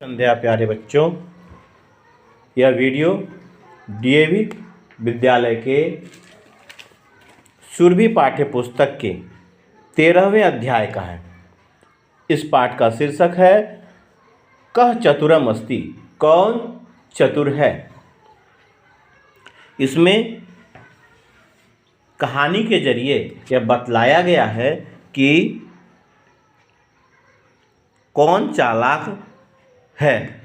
संध्या प्यारे बच्चों, यह वीडियो डीएवी विद्यालय के सुरभि पाठ्य पुस्तक के 13वें अध्याय का है। इस पाठ का शीर्षक है कह चतुरम अस्ति, कौन चतुर है। इसमें कहानी के जरिए यह बतलाया गया है कि कौन चालाक है।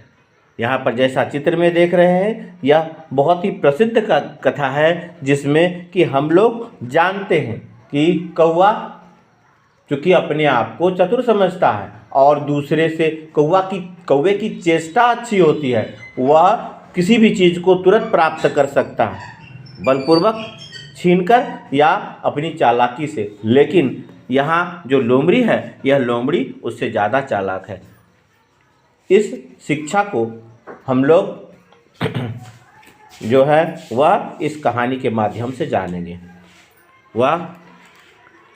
यहाँ पर जैसा चित्र में देख रहे हैं, यह बहुत ही प्रसिद्ध कथा है जिसमें कि हम लोग जानते हैं कि चूँकि अपने आप को चतुर समझता है और दूसरे से कौवे की चेष्टा अच्छी होती है, वह किसी भी चीज़ को तुरंत प्राप्त कर सकता है, बलपूर्वक छीनकर या अपनी चालाकी से। लेकिन यहाँ जो लोमड़ी है, यह लोमड़ी उससे ज़्यादा चालाक है। इस शिक्षा को हम लोग जो है वह इस कहानी के माध्यम से जानेंगे। वह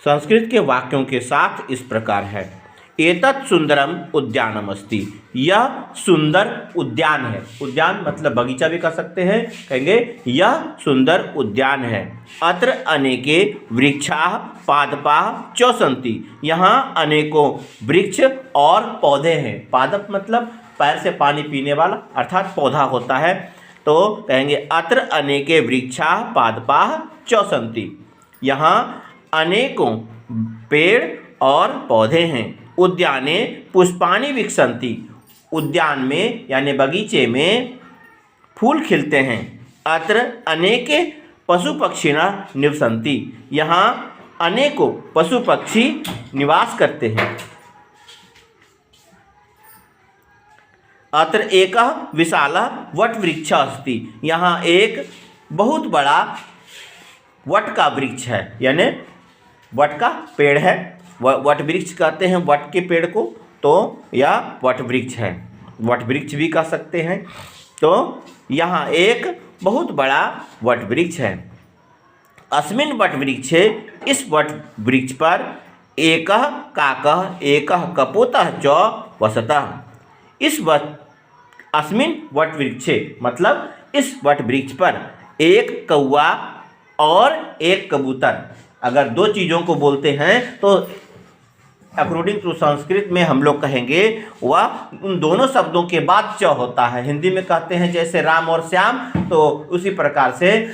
संस्कृत के वाक्यों के साथ इस प्रकार है। एतत् सुंदरम उद्यानम अस्ति, यह सुंदर उद्यान है। उद्यान मतलब बगीचा भी कह सकते हैं, कहेंगे यह सुंदर उद्यान है। अत्र अनेके वृक्षाः पादपाः च सन्ति, यहाँ अनेकों वृक्ष और पौधे हैं। पादप मतलब पैर से पानी पीने वाला, अर्थात पौधा होता है। तो कहेंगे अत्र अनेके वृक्षाः पादपाः च सन्ति, यहाँ अनेकों पेड़ और पौधे हैं। उद्याने पुष्पाणि विकसन्ति, उद्यान में यानी बगीचे में फूल खिलते हैं। अत्र अनेके पशु पक्षिणः निवसन्ति, यहाँ अनेकों पशु पक्षी निवास करते हैं। अत्र एकः विशालः वटवृक्षः अस्ति, यहाँ एक बहुत बड़ा वट का वृक्ष है, यानी वट का पेड़ है। वट वृक्ष कहते हैं वट के पेड़ को, तो यह वट वृक्ष है, वट वृक्ष भी कह सकते हैं। तो यहाँ एक बहुत बड़ा वट वृक्ष है। अस्मिन् वट वृक्षे, इस वट वृक्ष पर एकः काकः एकः कपोतः च वसतः। अस्मिन् वट वृक्षे मतलब इस वट वृक्ष पर एक कौवा और एक कबूतर, अगर दो चीज़ों को बोलते हैं तो अकॉर्डिंग टू संस्कृत में हम लोग कहेंगे वह उन दोनों शब्दों के बाद च होता है। हिंदी में कहते हैं जैसे राम और श्याम, तो उसी प्रकार से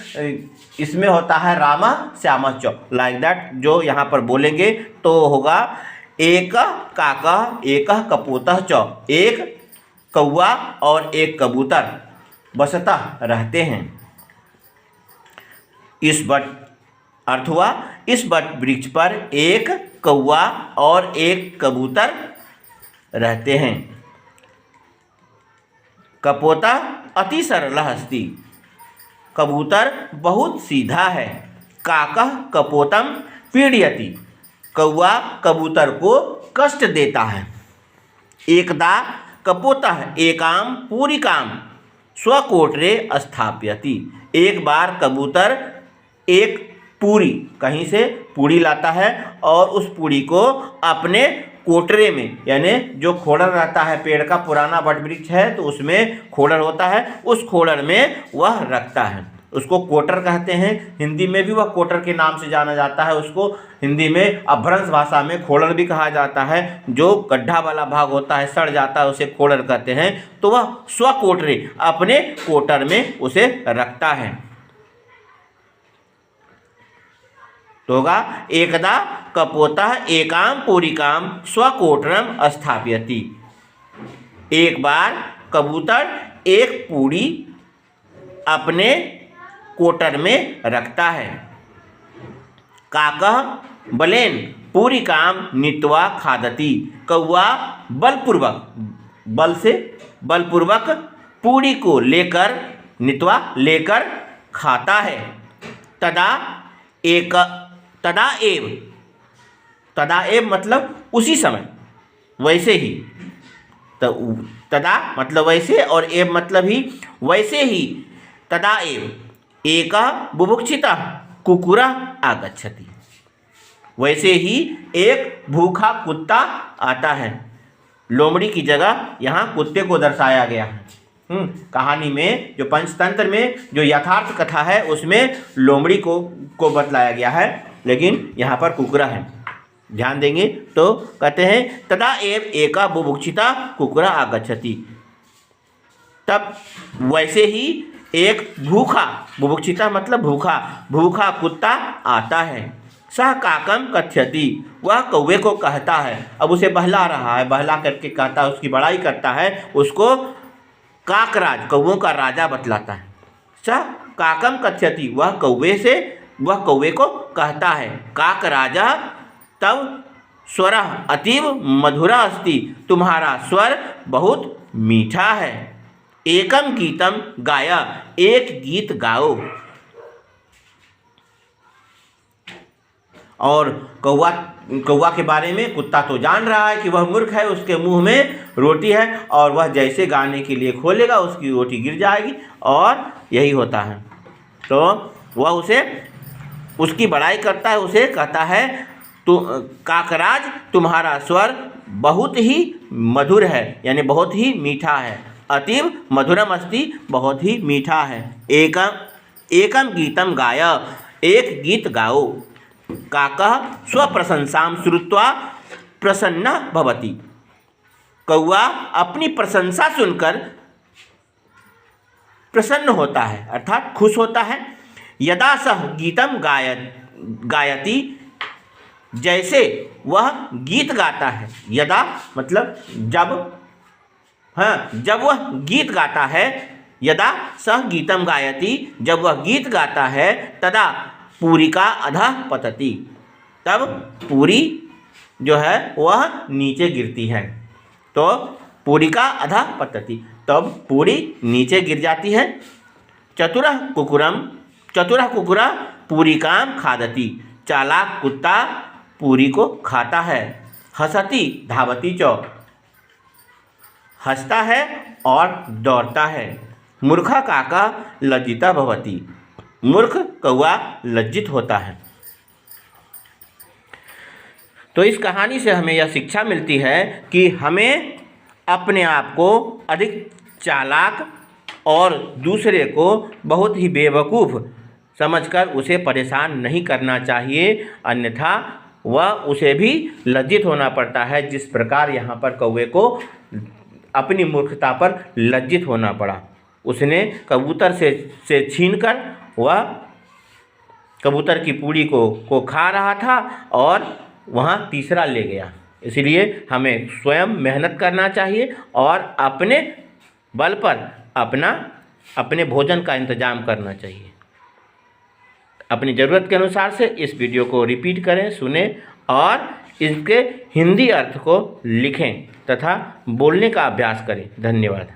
इसमें होता है राम श्याम च, लाइक दैट। जो यहाँ पर बोलेंगे तो होगा एक काका एक कपोतः च, एक कौवा और एक कबूतर बसता रहते हैं। इस वट वृक्ष पर एक कौवा और एक कबूतर रहते हैं। कपोता अति सरलः अस्ति, कबूतर बहुत सीधा है। काकः कपोतम पीडयति, कौवा कबूतर को कष्ट देता है। एकदा कपोतः एकाम पूरिकाम स्वकोटरे स्थापयति, एक बार कबूतर एक पूरी, कहीं से पूड़ी लाता है और उस पूड़ी को अपने कोटरे में, यानी जो खोड़र रहता है, पेड़ का पुराना वट वृक्ष है तो उसमें खोड़र होता है, उस खोड़र में वह रखता है। उसको कोटर कहते हैं, हिंदी में भी वह कोटर के नाम से जाना जाता है। उसको हिंदी में अपभ्रंश भाषा में खोड़र भी कहा जाता है। जो गड्ढा वाला भाग होता है, सड़ जाता है, उसे खोड़र कहते हैं। तो वह स्वकोटरे, अपने कोटर में उसे रखता है। तो होगा एकदा कपोतः एकाम पूरिकाम स्वकोटरम स्थापयति, एक बार कबूतर एक पूड़ी अपने कोटर में रखता है। काकः बलेन पूरिकाम नीत्वा खादति, कौवा बलपूर्वक पूड़ी को लेकर खाता है। तदा एव मतलब उसी समय, वैसे ही। तो तदा मतलब वैसे और एव मतलब ही, वैसे ही। तदा एव एकः बुभुक्षितः कुक्कुरः आगच्छति, वैसे ही एक भूखा कुत्ता आता है। लोमड़ी की जगह यहाँ कुत्ते को दर्शाया गया है। कहानी में जो पंचतंत्र में जो यथार्थ कथा है उसमें लोमड़ी को बतलाया गया है, लेकिन यहाँ पर कुकुरा है। ध्यान देंगे तो कहते हैं तदा एव एका बुभुक्षिता कुकुरा आगच्छति, तब वैसे ही एक भूखा, बुभुक्षिता मतलब भूखा कुत्ता आता है। सह काकम कथ्यति, वह कौवे को कहता है। अब उसे बहला रहा है, बहला करके कहता है, उसकी बड़ाई करता है, उसको काकराज, कौवों का राजा बतलाता है। सह काकम कथ्यति, वह कौवे को कहता है। काक राजा तब स्वरः अतीव मधुरा अस्ति, तुम्हारा स्वर बहुत मीठा है। एकम गीतम गाया, एक गीत गाओ। और कौवा के बारे में कुत्ता तो जान रहा है कि वह मूर्ख है, उसके मुंह में रोटी है और वह जैसे गाने के लिए खोलेगा उसकी रोटी गिर जाएगी, और यही होता है। तो वह उसकी बड़ाई करता है, उसे कहता है तो काकराज तुम्हारा स्वर बहुत ही मधुर है, यानी बहुत ही मीठा है। अतीव मधुरम अस्ति, बहुत ही मीठा है। एकम गीतम गाय, एक गीत गाओ। काकः स्वप्रशंसां श्रुत्वा प्रसन्नः भवति, कौवा अपनी प्रशंसा सुनकर प्रसन्न होता है, अर्थात खुश होता है। यदा सह गीतम गायति, जैसे वह गीत गाता है। यदा मतलब जब वह गीत गाता है। यदा सह गीतम गायति, जब वह गीत गाता है। तदा पूरिका अधः पतति, तब पूरी जो है वह नीचे गिरती है। तो पूरिका अधः पतति, तब पूरी नीचे गिर जाती है। चतुरः कुकुरा पूरिकाम खादति, चालाक कुत्ता पूरी को खाता है। हसति धावति च, हंसता है और दौड़ता है। मूर्खा काका लज्जिता भवति, मूर्ख कौवा लज्जित होता है। तो इस कहानी से हमें यह शिक्षा मिलती है कि हमें अपने आप को अधिक चालाक और दूसरे को बहुत ही बेवकूफ़ समझकर उसे परेशान नहीं करना चाहिए, अन्यथा वह उसे भी लज्जित होना पड़ता है, जिस प्रकार यहाँ पर कौवे को अपनी मूर्खता पर लज्जित होना पड़ा। उसने कबूतर से छीनकर वह कबूतर की पूड़ी को खा रहा था और वहाँ तीसरा ले गया। इसलिए हमें स्वयं मेहनत करना चाहिए और अपने बल पर अपने भोजन का इंतजाम करना चाहिए। अपनी ज़रूरत के अनुसार से इस वीडियो को रिपीट करें, सुनें और इसके हिंदी अर्थ को लिखें तथा बोलने का अभ्यास करें। धन्यवाद।